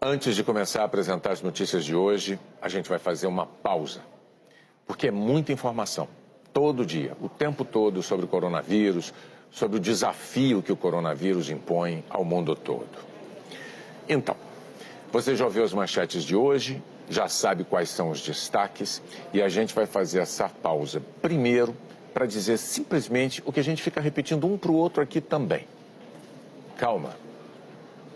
Antes de começar a apresentar as notícias de hoje, a gente vai fazer uma pausa, porque é muita informação, todo dia, o tempo todo, sobre o coronavírus, sobre o desafio que o coronavírus impõe ao mundo todo. Então, você já ouviu as manchetes de hoje, já sabe quais são os destaques, e a gente vai fazer essa pausa primeiro para dizer simplesmente o que a gente fica repetindo um para o outro aqui também. Calma.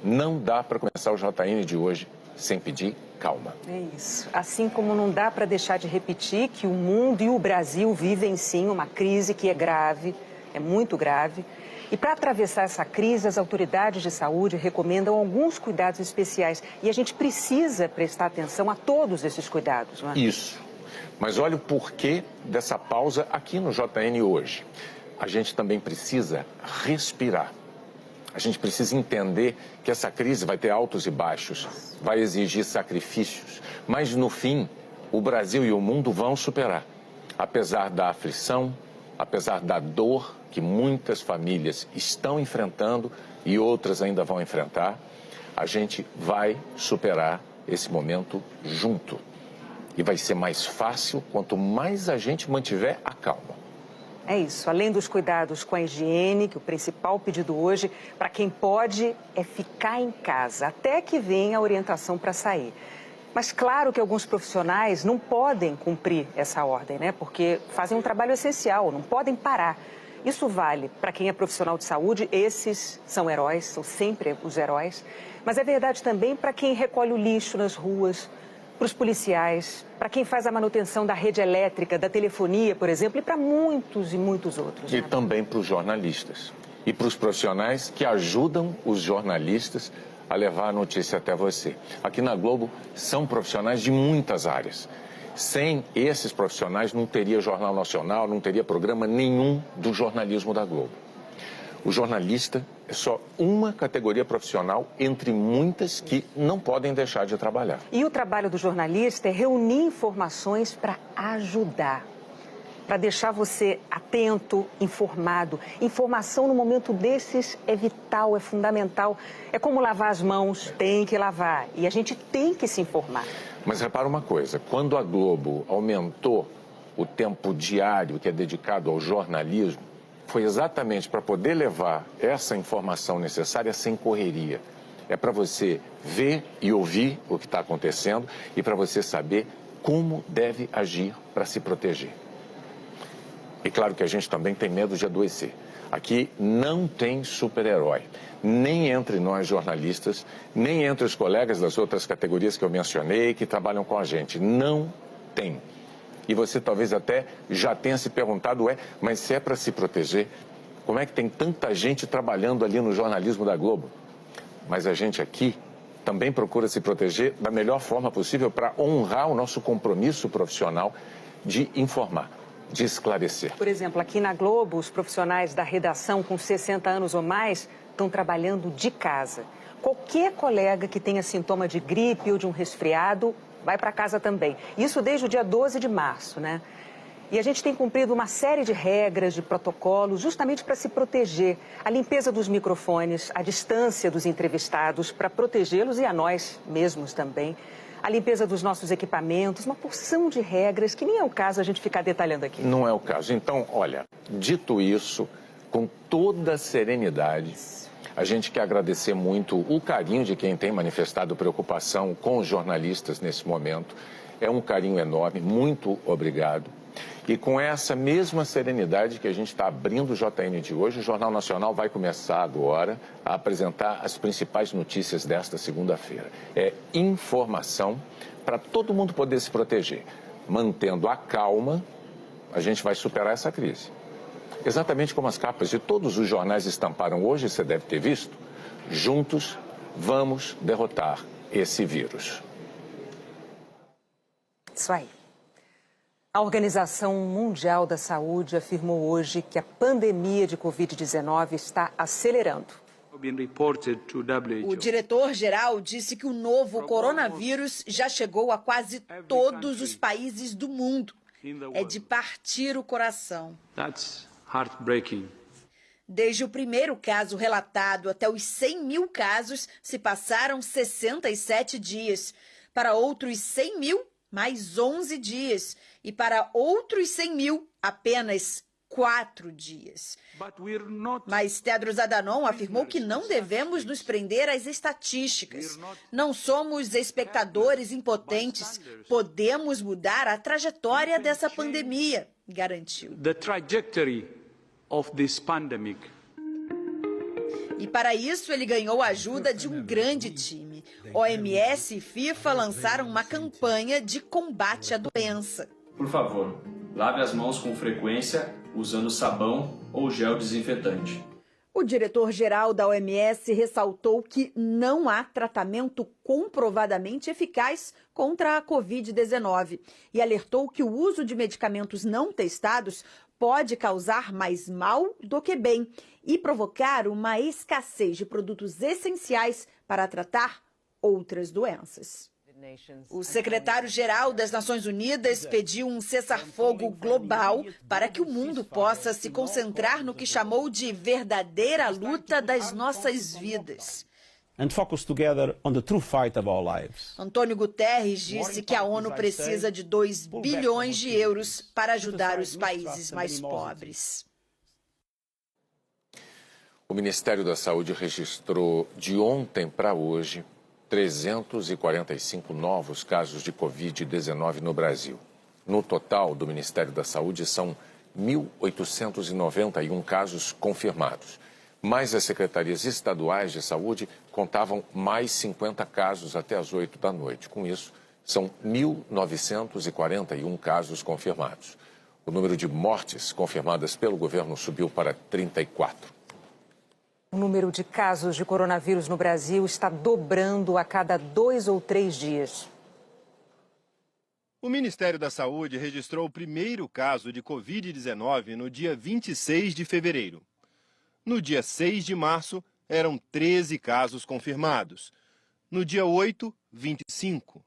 Não dá para começar o JN de hoje sem pedir calma. É isso. Assim como não dá para deixar de repetir que o mundo e o Brasil vivem sim uma crise que é grave, é muito grave. E para atravessar essa crise, as autoridades de saúde recomendam alguns cuidados especiais. E a gente precisa prestar atenção a todos esses cuidados, não é? Isso. Mas olha o porquê dessa pausa aqui no JN hoje. A gente também precisa respirar. A gente precisa entender que essa crise vai ter altos e baixos, vai exigir sacrifícios, mas no fim, o Brasil e o mundo vão superar. Apesar da aflição, apesar da dor que muitas famílias estão enfrentando e outras ainda vão enfrentar, a gente vai superar esse momento junto. E vai ser mais fácil quanto mais a gente mantiver a calma. É isso, além dos cuidados com a higiene, que o principal pedido hoje, para quem pode, é ficar em casa, até que venha a orientação para sair. Mas claro que alguns profissionais não podem cumprir essa ordem, né? Porque fazem um trabalho essencial, não podem parar. Isso vale para quem é profissional de saúde, esses são heróis, são sempre os heróis. Mas é verdade também para quem recolhe o lixo nas ruas, para os policiais, para quem faz a manutenção da rede elétrica, da telefonia, por exemplo, e para muitos e muitos outros. E também para os jornalistas e para os profissionais que ajudam os jornalistas a levar a notícia até você. Aqui na Globo são profissionais de muitas áreas. Sem esses profissionais não teria Jornal Nacional, não teria programa nenhum do jornalismo da Globo. O jornalista é só uma categoria profissional entre muitas que não podem deixar de trabalhar. E o trabalho do jornalista é reunir informações para ajudar, para deixar você atento, informado. Informação no momento desses é vital, é fundamental. É como lavar as mãos, tem que lavar. E a gente tem que se informar. Mas repara uma coisa, quando a Globo aumentou o tempo diário que é dedicado ao jornalismo, foi exatamente para poder levar essa informação necessária sem correria. É para você ver e ouvir o que está acontecendo e para você saber como deve agir para se proteger. E claro que a gente também tem medo de adoecer. Aqui não tem super-herói, nem entre nós jornalistas, nem entre os colegas das outras categorias que eu mencionei que trabalham com a gente. Não tem. E você talvez até já tenha se perguntado, mas se é para se proteger, como é que tem tanta gente trabalhando ali no jornalismo da Globo? Mas a gente aqui também procura se proteger da melhor forma possível para honrar o nosso compromisso profissional de informar, de esclarecer. Por exemplo, aqui na Globo, os profissionais da redação com 60 anos ou mais estão trabalhando de casa. Qualquer colega que tenha sintoma de gripe ou de um resfriado vai para casa também. Isso desde o dia 12 de março, né? E a gente tem cumprido uma série de regras, de protocolos, justamente para se proteger. A limpeza dos microfones, a distância dos entrevistados, para protegê-los e a nós mesmos também. A limpeza dos nossos equipamentos, uma porção de regras que nem é o caso a gente ficar detalhando aqui. Não é o caso. Então, olha, dito isso, com toda a serenidade, a gente quer agradecer muito o carinho de quem tem manifestado preocupação com os jornalistas nesse momento. É um carinho enorme, muito obrigado. E com essa mesma serenidade que a gente está abrindo o JN de hoje, o Jornal Nacional vai começar agora a apresentar as principais notícias desta segunda-feira. É informação para todo mundo poder se proteger. Mantendo a calma, a gente vai superar essa crise. Exatamente como as capas de todos os jornais estamparam hoje, você deve ter visto. Juntos, vamos derrotar esse vírus. Isso aí. A Organização Mundial da Saúde afirmou hoje que a pandemia de Covid-19 está acelerando. O diretor-geral disse que o novo coronavírus já chegou a quase todos os países do mundo. É de partir o coração. Desde o primeiro caso relatado até os 100 mil casos, se passaram 67 dias. Para outros 100 mil, mais 11 dias. E para outros 100 mil, apenas 4 dias. Mas Tedros Adhanom afirmou que não devemos nos prender às estatísticas. Não somos espectadores impotentes. Podemos mudar a trajetória dessa pandemia, garantiu. E para isso ele ganhou a ajuda de um grande time. OMS e FIFA lançaram uma campanha de combate à doença. Por favor, lave as mãos com frequência usando sabão ou gel desinfetante. O diretor-geral da OMS ressaltou que não há tratamento comprovadamente eficaz contra a Covid-19 e alertou que o uso de medicamentos não testados pode causar mais mal do que bem e provocar uma escassez de produtos essenciais para tratar outras doenças. O secretário-geral das Nações Unidas pediu um cessar-fogo global para que o mundo possa se concentrar no que chamou de verdadeira luta das nossas vidas. Antônio Guterres disse que a ONU precisa de 2 bilhões de euros para ajudar os países mais pobres. O Ministério da Saúde registrou de ontem para hoje 345 novos casos de Covid-19 no Brasil. No total do Ministério da Saúde são 1.891 casos confirmados. Mas as secretarias estaduais de saúde contavam mais 50 casos até as 8 da noite. Com isso, são 1.941 casos confirmados. O número de mortes confirmadas pelo governo subiu para 34. O número de casos de coronavírus no Brasil está dobrando a cada 2 ou 3 dias. O Ministério da Saúde registrou o primeiro caso de Covid-19 no dia 26 de fevereiro. No dia 6 de março, eram 13 casos confirmados. No dia 8, 25.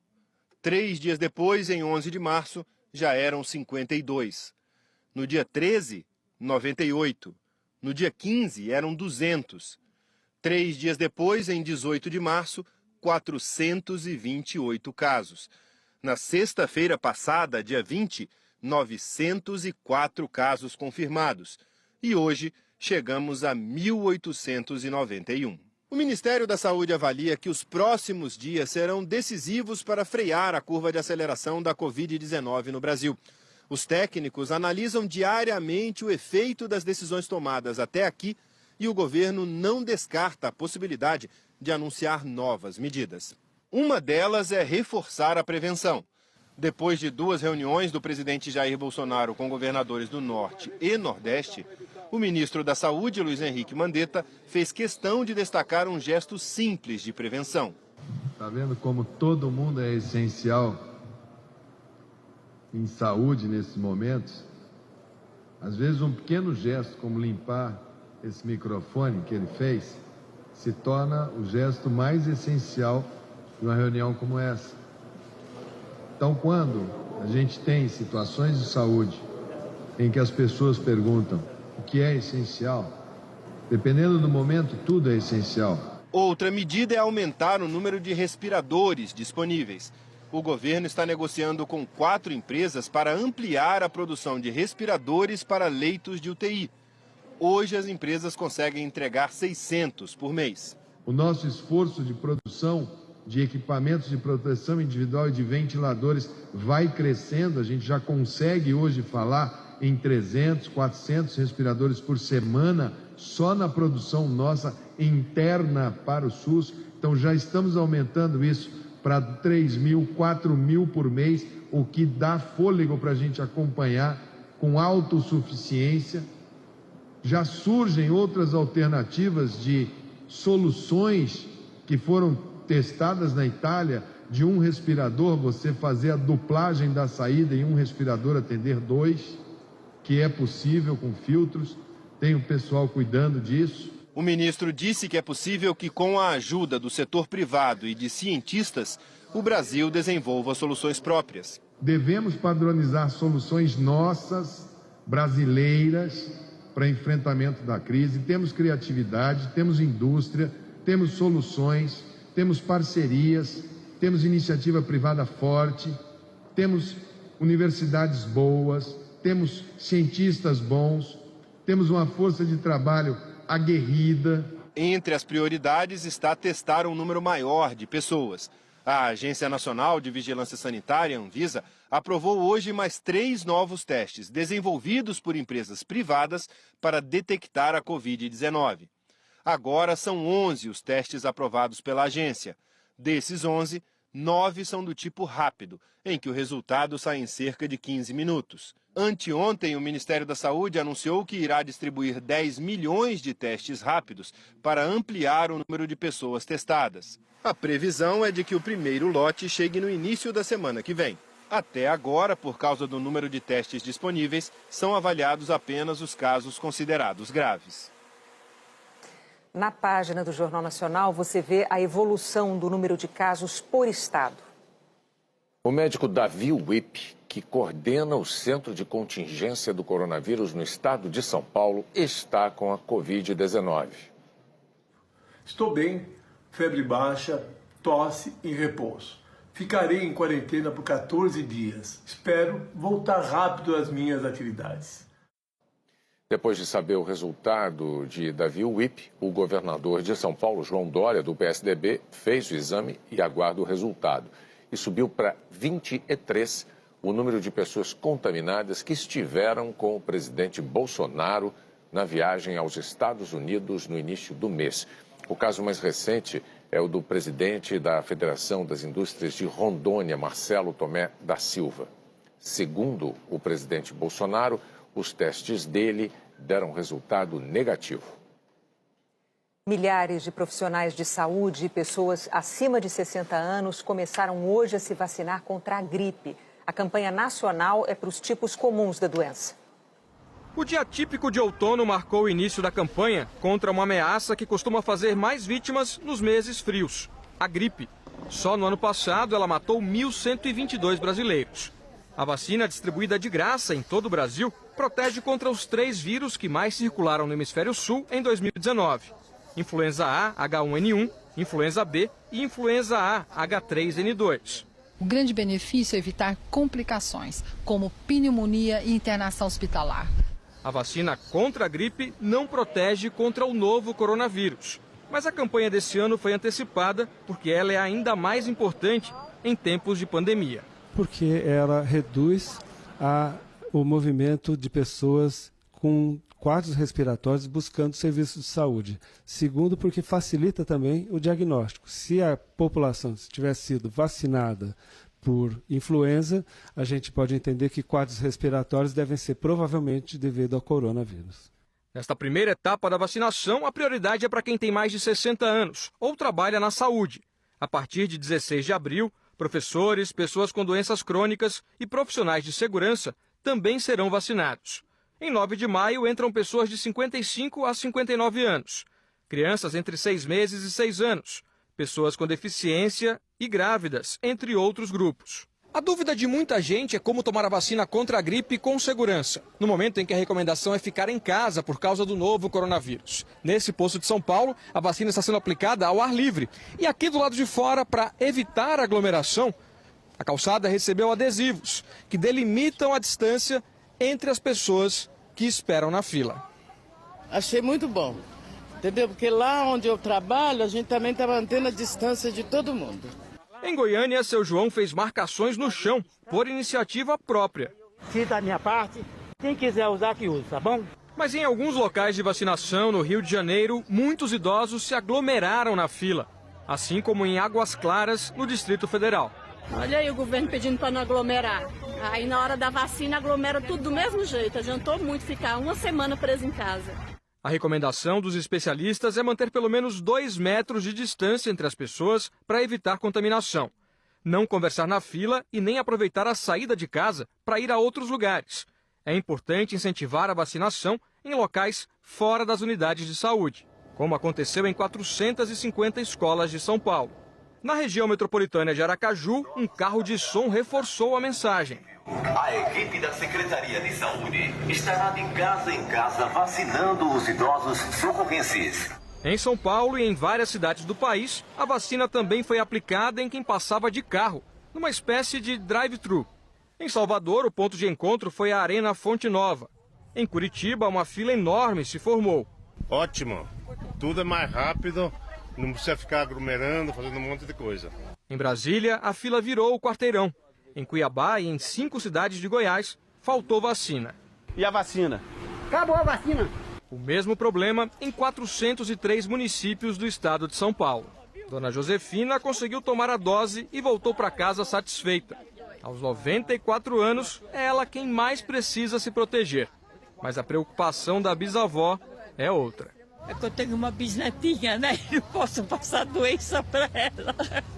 3 dias depois, em 11 de março, já eram 52. No dia 13, 98. No dia 15, eram 200. 3 dias depois, em 18 de março, 428 casos. Na sexta-feira passada, dia 20, 904 casos confirmados. E hoje, chegamos a 1.891. O Ministério da Saúde avalia que os próximos dias serão decisivos para frear a curva de aceleração da Covid-19 no Brasil. Os técnicos analisam diariamente o efeito das decisões tomadas até aqui e o governo não descarta a possibilidade de anunciar novas medidas. Uma delas é reforçar a prevenção. Depois de 2 reuniões do presidente Jair Bolsonaro com governadores do Norte e Nordeste, o ministro da Saúde, Luiz Henrique Mandetta, fez questão de destacar um gesto simples de prevenção. Está vendo como todo mundo é essencial em saúde nesses momentos? Às vezes um pequeno gesto como limpar esse microfone que ele fez se torna o gesto mais essencial de uma reunião como essa. Então, quando a gente tem situações de saúde em que as pessoas perguntam o que é essencial, dependendo do momento, tudo é essencial. Outra medida é aumentar o número de respiradores disponíveis. O governo está negociando com 4 empresas para ampliar a produção de respiradores para leitos de UTI. Hoje, as empresas conseguem entregar 600 por mês. O nosso esforço de produção de equipamentos de proteção individual e de ventiladores vai crescendo. A gente já consegue hoje falar em 300, 400 respiradores por semana, só na produção nossa interna para o SUS. Então já estamos aumentando isso para 3.000, 4.000 por mês, o que dá fôlego para a gente acompanhar com autossuficiência. Já surgem outras alternativas de soluções que foram testadas na Itália, de um respirador você fazer a duplagem da saída e um respirador atender 2, que é possível com filtros, tem o pessoal cuidando disso. O ministro disse que é possível que, com a ajuda do setor privado e de cientistas, o Brasil desenvolva soluções próprias. Devemos padronizar soluções nossas, brasileiras, para enfrentamento da crise, temos criatividade, temos indústria, temos soluções, temos parcerias, temos iniciativa privada forte, temos universidades boas, temos cientistas bons, temos uma força de trabalho aguerrida. Entre as prioridades está testar um número maior de pessoas. A Agência Nacional de Vigilância Sanitária, Anvisa, aprovou hoje mais 3 novos testes desenvolvidos por empresas privadas para detectar a Covid-19. Agora são 11 os testes aprovados pela agência. Desses 11, 9 são do tipo rápido, em que o resultado sai em cerca de 15 minutos. Anteontem, o Ministério da Saúde anunciou que irá distribuir 10 milhões de testes rápidos para ampliar o número de pessoas testadas. A previsão é de que o primeiro lote chegue no início da semana que vem. Até agora, por causa do número de testes disponíveis, são avaliados apenas os casos considerados graves. Na página do Jornal Nacional, você vê a evolução do número de casos por estado. O médico Davi Wipp, que coordena o Centro de Contingência do Coronavírus no estado de São Paulo, está com a Covid-19. Estou bem, febre baixa, tosse e repouso. Ficarei em quarentena por 14 dias. Espero voltar rápido às minhas atividades. Depois de saber o resultado de Davi Wipp, o governador de São Paulo, João Dória, do PSDB, fez o exame e aguarda o resultado. E subiu para 23 o número de pessoas contaminadas que estiveram com o presidente Bolsonaro na viagem aos Estados Unidos no início do mês. O caso mais recente é o do presidente da Federação das Indústrias de Rondônia, Marcelo Tomé da Silva. Segundo o presidente Bolsonaro, os testes dele deram resultado negativo. Milhares de profissionais de saúde e pessoas acima de 60 anos começaram hoje a se vacinar contra a gripe. A campanha nacional é para os tipos comuns da doença. O dia típico de outono marcou o início da campanha contra uma ameaça que costuma fazer mais vítimas nos meses frios, a gripe. Só no ano passado ela matou 1.122 brasileiros. A vacina, distribuída de graça em todo o Brasil, protege contra os 3 vírus que mais circularam no hemisfério sul em 2019. Influenza A, H1N1, influenza B e influenza A, H3N2. O grande benefício é evitar complicações, como pneumonia e internação hospitalar. A vacina contra a gripe não protege contra o novo coronavírus. Mas a campanha desse ano foi antecipada porque ela é ainda mais importante em tempos de pandemia. Porque ela reduz o movimento de pessoas com quadros respiratórios buscando serviços de saúde. Segundo, porque facilita também o diagnóstico. Se a população tivesse sido vacinada por influenza, a gente pode entender que quadros respiratórios devem ser provavelmente devido ao coronavírus. Nesta primeira etapa da vacinação, a prioridade é para quem tem mais de 60 anos ou trabalha na saúde. A partir de 16 de abril, professores, pessoas com doenças crônicas e profissionais de segurança também serão vacinados. Em 9 de maio, entram pessoas de 55 a 59 anos, crianças entre 6 meses e 6 anos, pessoas com deficiência e grávidas, entre outros grupos. A dúvida de muita gente é como tomar a vacina contra a gripe com segurança, no momento em que a recomendação é ficar em casa por causa do novo coronavírus. Nesse posto de São Paulo, a vacina está sendo aplicada ao ar livre. E aqui do lado de fora, para evitar a aglomeração, a calçada recebeu adesivos que delimitam a distância entre as pessoas que esperam na fila. Achei muito bom, entendeu? Porque lá onde eu trabalho, a gente também está mantendo a distância de todo mundo. Em Goiânia, seu João fez marcações no chão, por iniciativa própria. Se da minha parte, quem quiser usar, que use, tá bom? Mas em alguns locais de vacinação no Rio de Janeiro, muitos idosos se aglomeraram na fila, assim como em Águas Claras, no Distrito Federal. Olha aí o governo pedindo para não aglomerar. Aí na hora da vacina aglomera tudo do mesmo jeito. Adiantou muito ficar uma semana preso em casa. A recomendação dos especialistas é manter pelo menos 2 metros de distância entre as pessoas para evitar contaminação. Não conversar na fila e nem aproveitar a saída de casa para ir a outros lugares. É importante incentivar a vacinação em locais fora das unidades de saúde, como aconteceu em 450 escolas de São Paulo. Na região metropolitana de Aracaju, um carro de som reforçou a mensagem. A equipe da Secretaria de Saúde estará de casa em casa vacinando os idosos socorrenses. Em São Paulo e em várias cidades do país, a vacina também foi aplicada em quem passava de carro, numa espécie de drive-thru. Em Salvador, o ponto de encontro foi a Arena Fonte Nova. Em Curitiba, uma fila enorme se formou. Ótimo, tudo é mais rápido, não precisa ficar aglomerando, fazendo um monte de coisa. Em Brasília, a fila virou o quarteirão. Em Cuiabá e em 5 cidades de Goiás, faltou vacina. E a vacina? Acabou a vacina. O mesmo problema em 403 municípios do estado de São Paulo. Dona Josefina conseguiu tomar a dose e voltou para casa satisfeita. Aos 94 anos, é ela quem mais precisa se proteger. Mas a preocupação da bisavó é outra. É que eu tenho uma bisnetinha, né? E não posso passar doença para ela.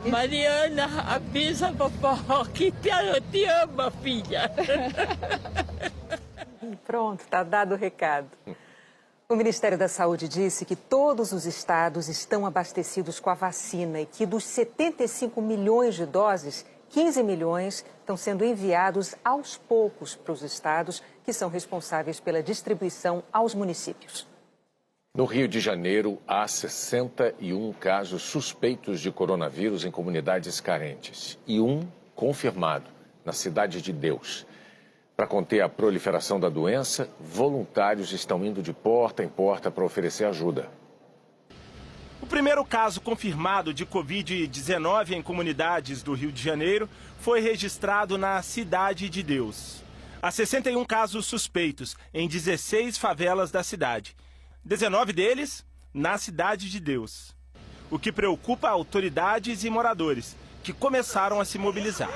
Mariana, a bisavó, que eu te amo, filha. Pronto, tá dado o recado. O Ministério da Saúde disse que todos os estados estão abastecidos com a vacina e que dos 75 milhões de doses, 15 milhões estão sendo enviados aos poucos para os estados que são responsáveis pela distribuição aos municípios. No Rio de Janeiro, há 61 casos suspeitos de coronavírus em comunidades carentes e um confirmado na Cidade de Deus. Para conter a proliferação da doença, voluntários estão indo de porta em porta para oferecer ajuda. O primeiro caso confirmado de Covid-19 em comunidades do Rio de Janeiro foi registrado na Cidade de Deus. Há 61 casos suspeitos em 16 favelas da cidade. 19 deles na Cidade de Deus. O que preocupa autoridades e moradores, que começaram a se mobilizar.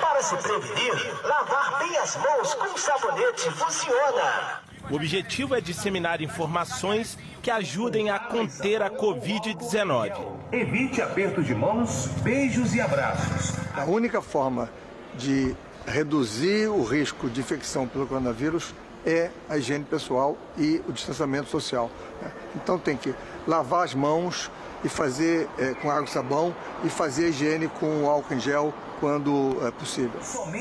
Para se prevenir, lavar bem as mãos com sabonete funciona. O objetivo é disseminar informações que ajudem a conter a Covid-19. Evite aperto de mãos, beijos e abraços. A única forma de reduzir o risco de infecção pelo coronavírus é a higiene pessoal e o distanciamento social. Então tem que lavar as mãos e fazer com água e sabão e fazer a higiene com álcool em gel quando é possível.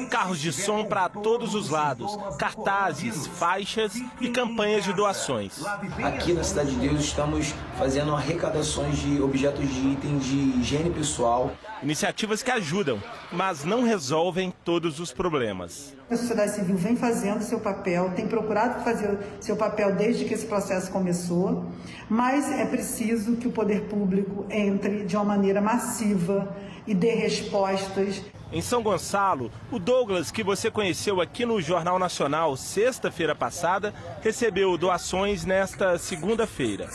Carros de som para todos os lados, cartazes, faixas e campanhas de doações. Aqui na Cidade de Deus estamos fazendo arrecadações de objetos de itens de higiene pessoal. Iniciativas que ajudam, mas não resolvem todos os problemas. A sociedade civil vem fazendo seu papel, tem procurado fazer seu papel desde que esse processo começou, mas é preciso que o poder público entre de uma maneira massiva e dê respostas. Em São Gonçalo, o Douglas, que você conheceu aqui no Jornal Nacional sexta-feira passada, recebeu doações nesta segunda-feira.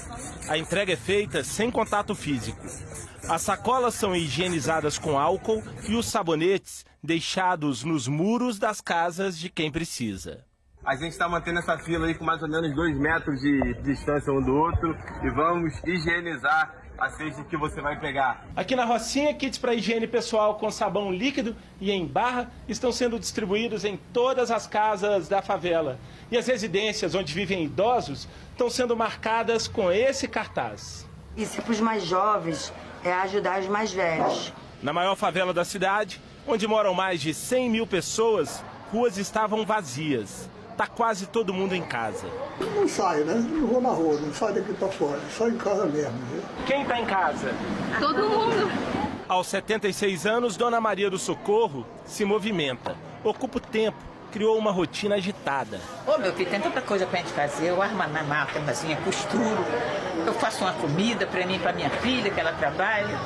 A entrega é feita sem contato físico. As sacolas são higienizadas com álcool e os sabonetes deixados nos muros das casas de quem precisa. A gente está mantendo essa fila aí com mais ou menos 2 metros de distância um do outro e vamos higienizar a cesta que você vai pegar. Aqui na Rocinha, kits para higiene pessoal com sabão líquido e em barra estão sendo distribuídos em todas as casas da favela. E as residências onde vivem idosos estão sendo marcadas com esse cartaz. Isso para os mais jovens é ajudar os mais velhos. Na maior favela da cidade, onde moram mais de 100 mil pessoas, ruas estavam vazias. Tá quase todo mundo em casa. Não saio, né? Não vou na rua, não saio daqui pra fora, só em casa mesmo. Viu? Quem tá em casa? Todo mundo. Aos 76 anos, Dona Maria do Socorro se movimenta. Ocupa o tempo, criou uma rotina agitada. Ô, meu filho, tem tanta coisa pra gente fazer. Eu armo na máquina, costuro. Eu faço uma comida pra mim e pra minha filha, que ela trabalha.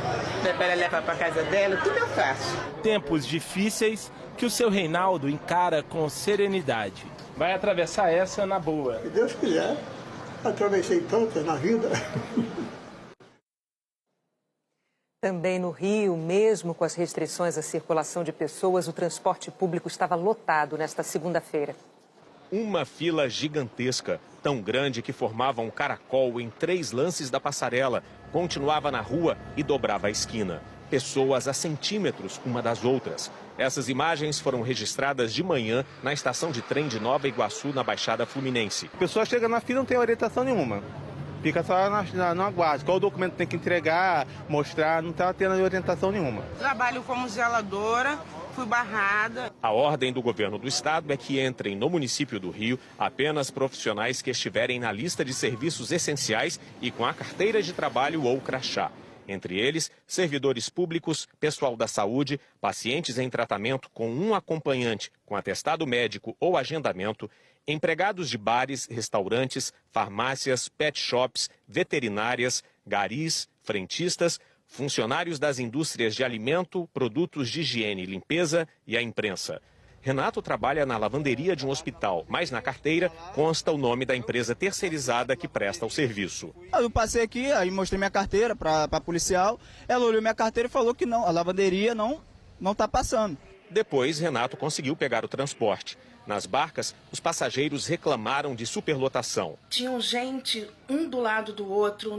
Pra ela levar pra casa dela, tudo eu faço. Tempos difíceis que o seu Reinaldo encara com serenidade. Vai atravessar essa na boa. Se Deus quiser, atravessei tantas na vida. Também no Rio, mesmo com as restrições à circulação de pessoas, o transporte público estava lotado nesta segunda-feira. Uma fila gigantesca, tão grande que formava um caracol em 3 lances da passarela, continuava na rua e dobrava a esquina. Pessoas a centímetros uma das outras. Essas imagens foram registradas de manhã na estação de trem de Nova Iguaçu, na Baixada Fluminense. A pessoa chega na fila e não tem orientação nenhuma. fica só no aguardo. Qual documento tem que entregar, mostrar, não está tendo orientação nenhuma. Trabalho como zeladora, fui barrada. A ordem do governo do estado é que entrem no município do Rio apenas profissionais que estiverem na lista de serviços essenciais e com a carteira de trabalho ou crachá. Entre eles, servidores públicos, pessoal da saúde, pacientes em tratamento com um acompanhante com atestado médico ou agendamento, empregados de bares, restaurantes, farmácias, pet shops, veterinárias, garis, frentistas, funcionários das indústrias de alimento, produtos de higiene e limpeza e a imprensa. Renato trabalha na lavanderia de um hospital, mas na carteira consta o nome da empresa terceirizada que presta o serviço. Eu passei aqui, aí mostrei minha carteira para a policial, ela olhou minha carteira e falou que não, a lavanderia não está passando. Depois, Renato conseguiu pegar o transporte. Nas barcas, os passageiros reclamaram de superlotação. Tinham gente um do lado do outro,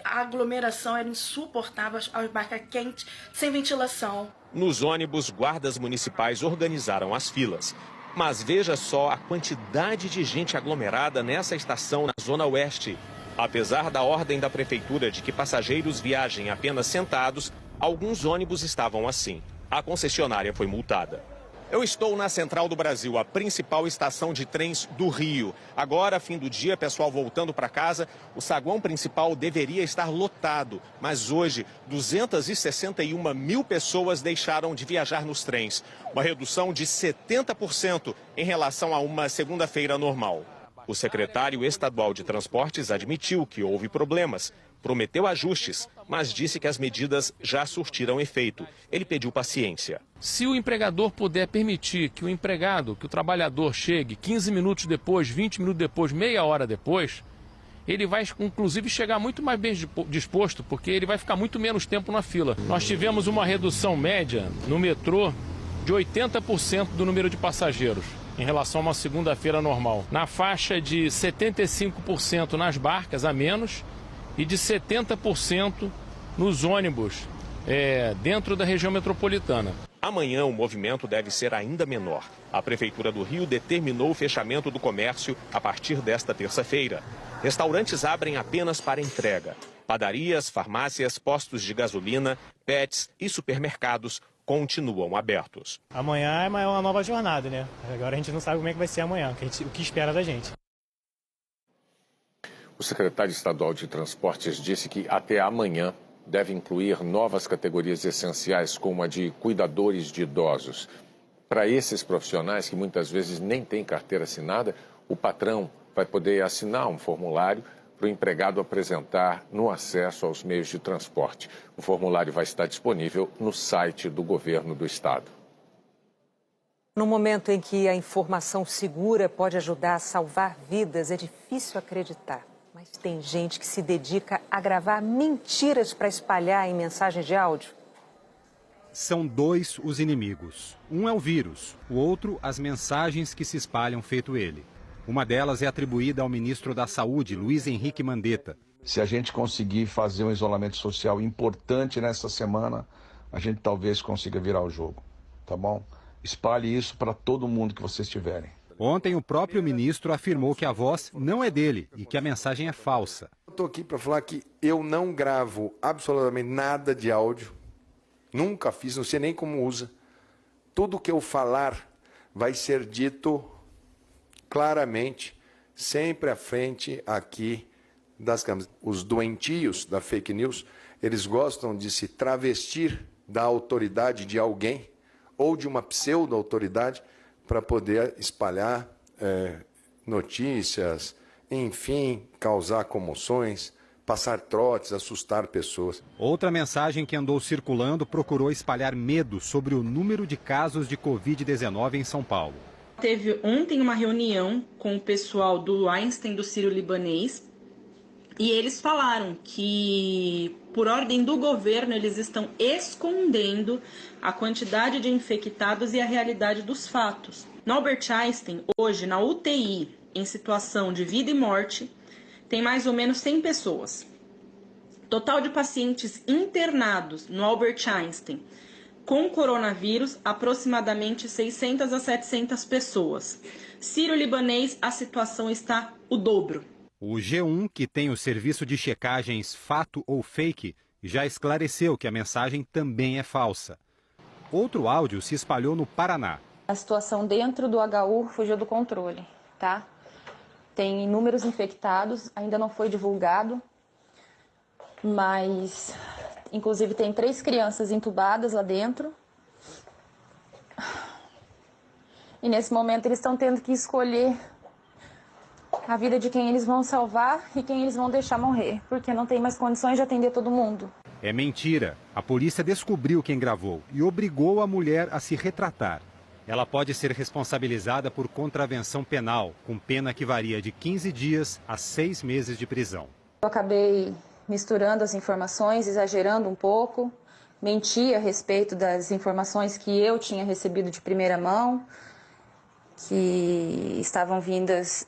a aglomeração era insuportável, as barcas quentes, sem ventilação. Nos ônibus, guardas municipais organizaram as filas. Mas veja só a quantidade de gente aglomerada nessa estação na Zona Oeste. Apesar da ordem da prefeitura de que passageiros viajem apenas sentados, alguns ônibus estavam assim. A concessionária foi multada. Eu estou na Central do Brasil, a principal estação de trens do Rio. Agora, fim do dia, pessoal voltando para casa, o saguão principal deveria estar lotado. Mas hoje, 261 mil pessoas deixaram de viajar nos trens. Uma redução de 70% em relação a uma segunda-feira normal. O secretário estadual de Transportes admitiu que houve problemas. Prometeu ajustes, mas disse que as medidas já surtiram efeito. Ele pediu paciência. Se o empregador puder permitir que o trabalhador chegue 15 minutos depois, 20 minutos depois, meia hora depois, ele vai inclusive chegar muito mais bem disposto, porque ele vai ficar muito menos tempo na fila. Nós tivemos uma redução média no metrô de 80% do número de passageiros em relação a uma segunda-feira normal. Na faixa de 75% nas barcas a menos, e de 70% nos ônibus dentro da região metropolitana. Amanhã o movimento deve ser ainda menor. A Prefeitura do Rio determinou o fechamento do comércio a partir desta terça-feira. Restaurantes abrem apenas para entrega. Padarias, farmácias, postos de gasolina, pets e supermercados continuam abertos. Amanhã é uma nova jornada, né? Agora a gente não sabe como é que vai ser amanhã, o que espera da gente. O secretário estadual de Transportes disse que até amanhã deve incluir novas categorias essenciais, como a de cuidadores de idosos. Para esses profissionais que muitas vezes nem têm carteira assinada, o patrão vai poder assinar um formulário para o empregado apresentar no acesso aos meios de transporte. O formulário vai estar disponível no site do governo do estado. No momento em que a informação segura pode ajudar a salvar vidas, é difícil acreditar. Mas tem gente que se dedica a gravar mentiras para espalhar em mensagens de áudio. São dois os inimigos. Um é o vírus, o outro as mensagens que se espalham feito ele. Uma delas é atribuída ao ministro da Saúde, Luiz Henrique Mandetta. Se a gente conseguir fazer um isolamento social importante nessa semana, a gente talvez consiga virar o jogo, tá bom? Espalhe isso para todo mundo que vocês tiverem. Ontem, o próprio ministro afirmou que a voz não é dele e que a mensagem é falsa. Estou aqui para falar que eu não gravo absolutamente nada de áudio. Nunca fiz, não sei nem como usa. Tudo que eu falar vai ser dito claramente, sempre à frente aqui das câmeras. Os doentios da fake news, eles gostam de se travestir da autoridade de alguém ou de uma pseudo-autoridade para poder espalhar notícias, enfim, causar comoções, passar trotes, assustar pessoas. Outra mensagem que andou circulando procurou espalhar medo sobre o número de casos de Covid-19 em São Paulo. Teve ontem uma reunião com o pessoal do Einstein do Sírio-Libanês e eles falaram que, por ordem do governo, eles estão escondendo a quantidade de infectados e a realidade dos fatos. No Albert Einstein, hoje, na UTI, em situação de vida e morte, tem mais ou menos 100 pessoas. Total de pacientes internados no Albert Einstein com coronavírus, aproximadamente 600 a 700 pessoas. Sírio-Libanês, a situação está o dobro. O G1, que tem o serviço de checagens Fato ou Fake, já esclareceu que a mensagem também é falsa. Outro áudio se espalhou no Paraná. A situação dentro do HU fugiu do controle, tá? Tem inúmeros infectados, ainda não foi divulgado, mas inclusive tem 3 crianças entubadas lá dentro. E nesse momento eles estão tendo que escolher a vida de quem eles vão salvar e quem eles vão deixar morrer, porque não tem mais condições de atender todo mundo. É mentira. A polícia descobriu quem gravou e obrigou a mulher a se retratar. Ela pode ser responsabilizada por contravenção penal, com pena que varia de 15 dias a 6 meses de prisão. Eu acabei misturando as informações, exagerando um pouco, menti a respeito das informações que eu tinha recebido de primeira mão, que estavam vindas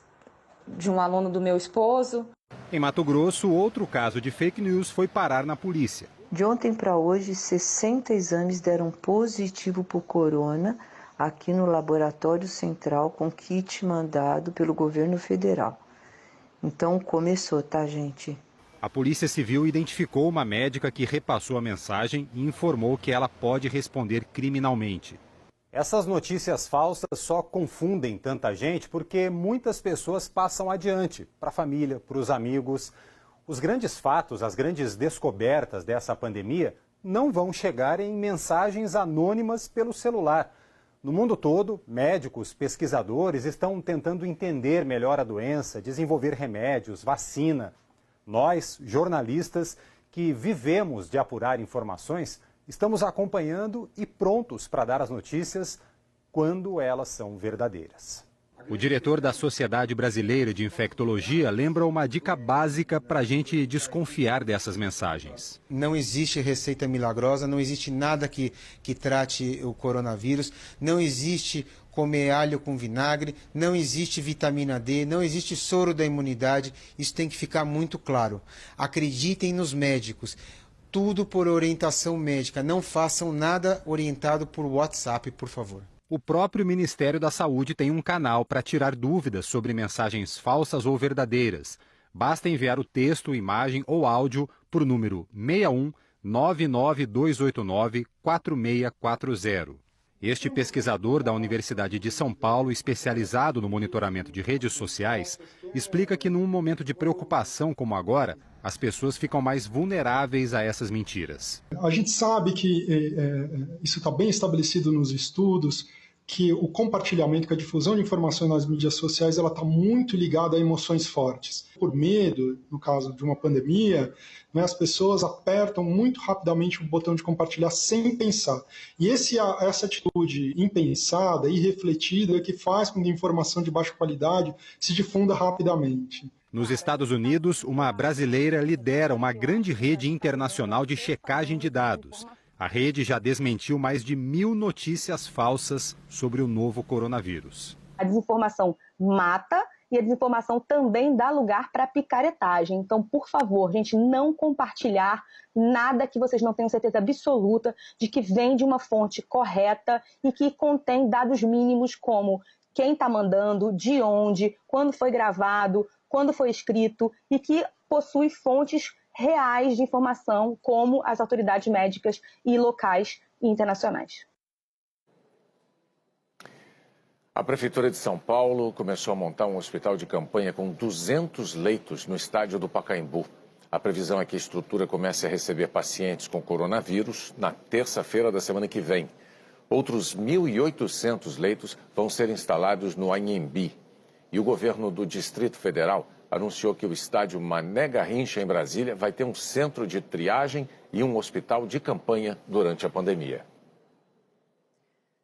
de um aluno do meu esposo. Em Mato Grosso, outro caso de fake news foi parar na polícia. De ontem para hoje, 60 exames deram positivo por corona aqui no Laboratório Central com kit mandado pelo governo federal. Então começou, tá, gente? A Polícia Civil identificou uma médica que repassou a mensagem e informou que ela pode responder criminalmente. Essas notícias falsas só confundem tanta gente porque muitas pessoas passam adiante para a família, para os amigos. Os grandes fatos, as grandes descobertas dessa pandemia não vão chegar em mensagens anônimas pelo celular. No mundo todo, médicos, pesquisadores estão tentando entender melhor a doença, desenvolver remédios, vacina. Nós, jornalistas, que vivemos de apurar informações, estamos acompanhando e prontos para dar as notícias quando elas são verdadeiras. O diretor da Sociedade Brasileira de Infectologia lembra uma dica básica para a gente desconfiar dessas mensagens. Não existe receita milagrosa, não existe nada que trate o coronavírus, não existe comer alho com vinagre, não existe vitamina D, não existe soro da imunidade, isso tem que ficar muito claro. Acreditem nos médicos. Tudo por orientação médica. Não façam nada orientado por WhatsApp, por favor. O próprio Ministério da Saúde tem um canal para tirar dúvidas sobre mensagens falsas ou verdadeiras. Basta enviar o texto, imagem ou áudio por número 61 99289 4640. Este pesquisador da Universidade de São Paulo, especializado no monitoramento de redes sociais, explica que num momento de preocupação como agora, as pessoas ficam mais vulneráveis a essas mentiras. A gente sabe que isso está bem estabelecido nos estudos, que o compartilhamento, que a difusão de informações nas mídias sociais, ela está muito ligada a emoções fortes. Por medo, no caso de uma pandemia, né, as pessoas apertam muito rapidamente o botão de compartilhar sem pensar. E essa atitude impensada, irrefletida, é que faz com que a informação de baixa qualidade se difunda rapidamente. Nos Estados Unidos, uma brasileira lidera uma grande rede internacional de checagem de dados. A rede já desmentiu mais de 1.000 notícias falsas sobre o novo coronavírus. A desinformação mata e a desinformação também dá lugar para picaretagem. Então, por favor, gente, não compartilhar nada que vocês não tenham certeza absoluta de que vem de uma fonte correta e que contém dados mínimos como quem está mandando, de onde, quando foi gravado, quando foi escrito e que possui fontes reais de informação, como as autoridades médicas e locais e internacionais. A Prefeitura de São Paulo começou a montar um hospital de campanha com 200 leitos no estádio do Pacaembu. A previsão é que a estrutura comece a receber pacientes com coronavírus na terça-feira da semana que vem. Outros 1.800 leitos vão ser instalados no Anhembi. E o governo do Distrito Federal anunciou que o estádio Mané Garrincha, em Brasília, vai ter um centro de triagem e um hospital de campanha durante a pandemia.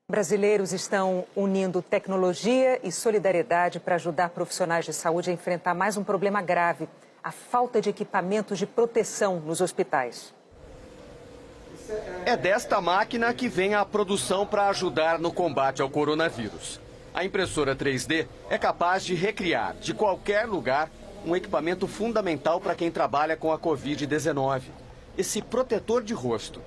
Brasileiros estão unindo tecnologia e solidariedade para ajudar profissionais de saúde a enfrentar mais um problema grave: a falta de equipamentos de proteção nos hospitais. É desta máquina que vem a produção para ajudar no combate ao coronavírus. A impressora 3D é capaz de recriar, de qualquer lugar, um equipamento fundamental para quem trabalha com a Covid-19, esse protetor de rosto.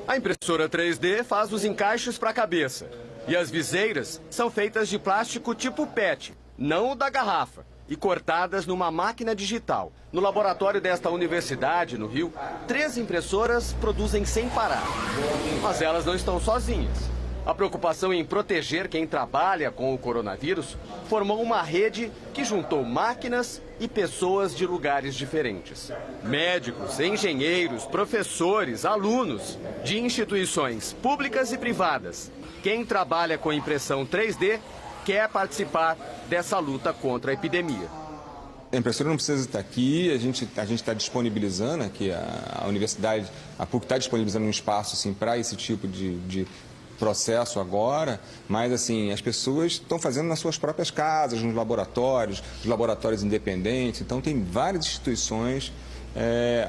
A impressora 3D faz os encaixes para a cabeça e as viseiras são feitas de plástico tipo PET, não o da garrafa, e cortadas numa máquina digital. No laboratório desta universidade, no Rio, 3 impressoras produzem sem parar. Mas elas não estão sozinhas. A preocupação em proteger quem trabalha com o coronavírus formou uma rede que juntou máquinas e pessoas de lugares diferentes. Médicos, engenheiros, professores, alunos de instituições públicas e privadas. Quem trabalha com impressão 3D quer participar dessa luta contra a epidemia. A impressora não precisa estar aqui, a gente está disponibilizando aqui, a universidade, a PUC está disponibilizando um espaço assim, para esse tipo de processo agora, mas assim, as pessoas estão fazendo nas suas próprias casas, nos laboratórios, os laboratórios independentes, então tem várias instituições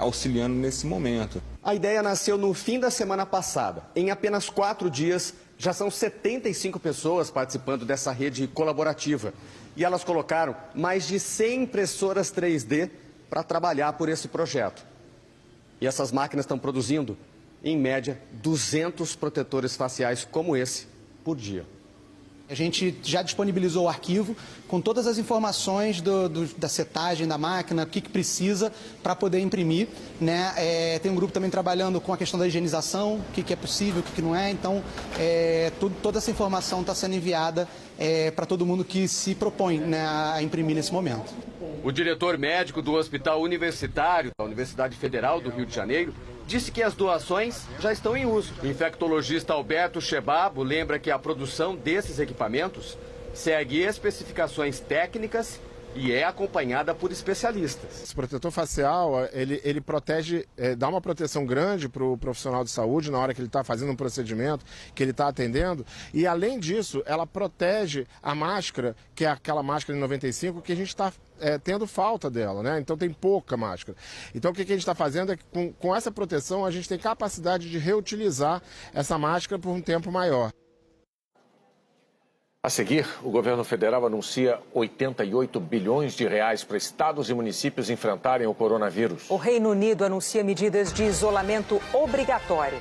auxiliando nesse momento. A ideia nasceu no fim da semana passada. Em apenas 4 dias, já são 75 pessoas participando dessa rede colaborativa. E elas colocaram mais de 100 impressoras 3D para trabalhar por esse projeto. E essas máquinas estão produzindo, em média, 200 protetores faciais como esse por dia. A gente já disponibilizou o arquivo com todas as informações da setagem da máquina, o que precisa para poder imprimir, né? Tem um grupo também trabalhando com a questão da higienização, o que é possível, o que não é. Então, toda essa informação está sendo enviada para todo mundo que se propõe, né, a imprimir nesse momento. O diretor médico do Hospital Universitário da Universidade Federal do Rio de Janeiro disse que as doações já estão em uso. O infectologista Alberto Chebabo lembra que a produção desses equipamentos segue especificações técnicas e é acompanhada por especialistas. Esse protetor facial, ele protege, dá uma proteção grande para o profissional de saúde na hora que ele está fazendo um procedimento, que ele está atendendo. E além disso, ela protege a máscara, que é aquela máscara N95 que a gente está tendo falta dela, né? Então tem pouca máscara. Então o que a gente está fazendo é que com essa proteção a gente tem capacidade de reutilizar essa máscara por um tempo maior. A seguir, o governo federal anuncia 88 bilhões de reais para estados e municípios enfrentarem o coronavírus. O Reino Unido anuncia medidas de isolamento obrigatório.